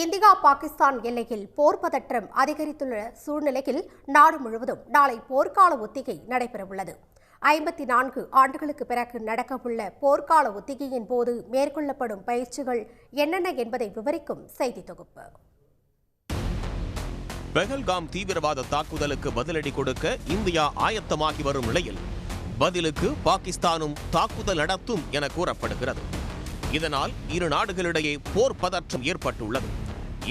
India Pakistan எல்லையில் போர் பதற்றம் அதிகரித்துள்ள சூழ்நிலையில் நாடு முழுவதும் நாளை போர்க்கால ஒத்திகை நடைபெறவுள்ளது. 54 ஆண்டுகளுக்கு பிறகு நடக்கவுள்ள போர்க்கால ஒத்திகையின் போது மேற்கொள்ளப்படும் பயிற்சிகள் என்னென்ன என்பதை விவரிக்கும் செய்தி தொகுப்பு. பெஹல்காம் தீவிரவாத தாக்குதலுக்கு பதிலடி கொடுக்க இந்தியா ஆயத்தமாகி வரும் நிலையில் பதிலுக்கு பாகிஸ்தானும் தாக்குதல் நடத்தும் என கூறப்படுகிறது. இதனால் இரு நாடுகளிடையே போர் பதற்றம் ஏற்பட்டுள்ளது.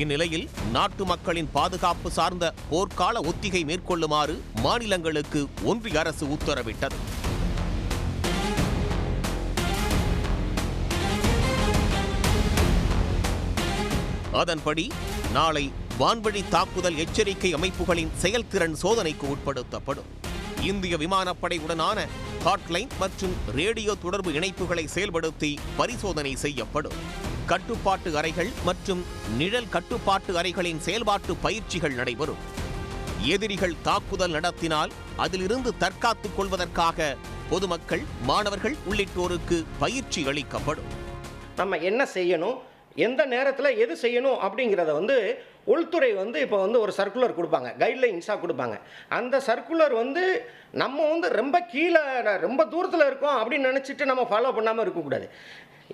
இந்நிலையில் நாட்டு மக்களின் பாதுகாப்பு சார்ந்த போர்க்கால ஒத்திகை மேற்கொள்ளுமாறு மாநிலங்களுக்கு ஒன்றிய அரசு உத்தரவிட்டது. அதன்படி நாளை வான்வழி தாக்குதல் எச்சரிக்கை அமைப்புகளின் செயல்திறன் சோதனைக்கு உட்படுத்தப்படும். இந்திய விமானப்படையுடனான ஹாட்லைன் மற்றும் ரேடியோ தொடர்பு இணைப்புகளை செயல்படுத்தி பரிசோதனை செய்யப்படும். கட்டுப்பாட்டு அறைகள் மற்றும் நிழல் கட்டுப்பாட்டு அறைகளின் செயல்பாட்டு பயிற்சிகள் நடைபெறும். எதிரிகள் தாக்குதல் நடத்தினால் அதிலிருந்து தற்காத்துக் கொள்வதற்காக பொதுமக்கள், மாணவர்கள் உள்ளிட்டோருக்கு பயிற்சி அளிக்கப்படும். நம்ம என்ன செய்யணும், எந்த நேரத்தில் எது செய்யணும் அப்படிங்கிறத உள்துறை இப்போ ஒரு சர்க்குலர் கொடுப்பாங்க, கைட்லைன்ஸாக கொடுப்பாங்க. அந்த சர்க்குலர் நம்ம ரொம்ப கீழே ரொம்ப தூரத்தில் இருக்கோம் அப்படின்னு நினச்சிட்டு நம்ம ஃபாலோ பண்ணாமல் இருக்கக்கூடாது.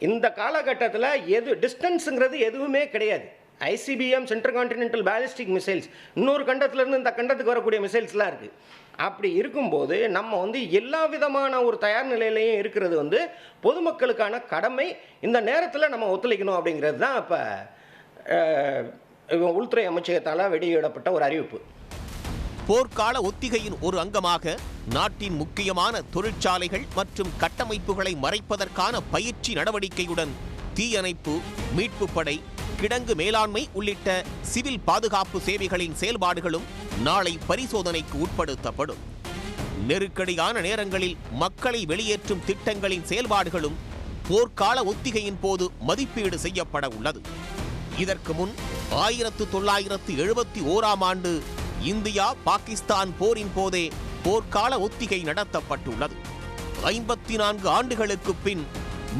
இந்த காலகட்டத்தில் டிஸ்டன்ஸுங்கிறது எதுவுமே கிடையாது. ICBM, central continental ballistic missiles, இன்னொரு கண்டத்துலேருந்து இந்த கண்டத்துக்கு வரக்கூடிய மிசைல்ஸ்லாம் இருக்குது. அப்படி இருக்கும்போது நம்ம எல்லா விதமான ஒரு தயார் நிலையிலையும் இருக்கிறது பொதுமக்களுக்கான கடமை. இந்த நேரத்தில் நம்ம ஒத்துழைக்கணும் அப்படிங்கிறது தான் இப்போ உள்துறை அமைச்சகத்தால் வெளியிடப்பட்ட ஒரு அறிவிப்பு. போர்க்கால ஒத்திகையின் ஒரு அங்கமாக நாட்டின் முக்கியமான தொழிற்சாலைகள் மற்றும் கட்டமைப்புகளை மறைப்பதற்கான பயிற்சி நடவடிக்கையுடன் தீயணைப்பு, மீட்பு படை, கிடங்கு மேலாண்மை உள்ளிட்ட சிவில் பாதுகாப்பு சேவைகளின் செயல்பாடுகளும் நாளை பரிசோதனைக்கு உட்படுத்தப்படும். நெருக்கடியான நேரங்களில் மக்களை வெளியேற்றும் திட்டங்களின் செயல்பாடுகளும் போர்க்கால ஒத்திகையின் போது மதிப்பீடு செய்யப்பட உள்ளது. இதற்கு முன் 1971ஆம் ஆண்டு இந்தியா பாகிஸ்தான் போரின் போதே போர்க்கால ஒத்திகை நடத்தப்பட்டுள்ளது. 54 ஆண்டுகளுக்கு பின்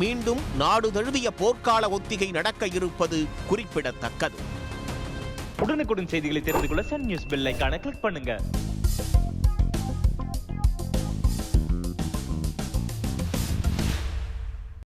மீண்டும் நாடு தழுவிய போர்க்கால ஒத்திகை நடக்க இருப்பது குறிப்பிடத்தக்கது. உடனுக்குடன் செய்திகளை தெரிந்து கொள்ள சன் நியூஸ் பெல் ஐகானை கிளிக் பண்ணுங்க.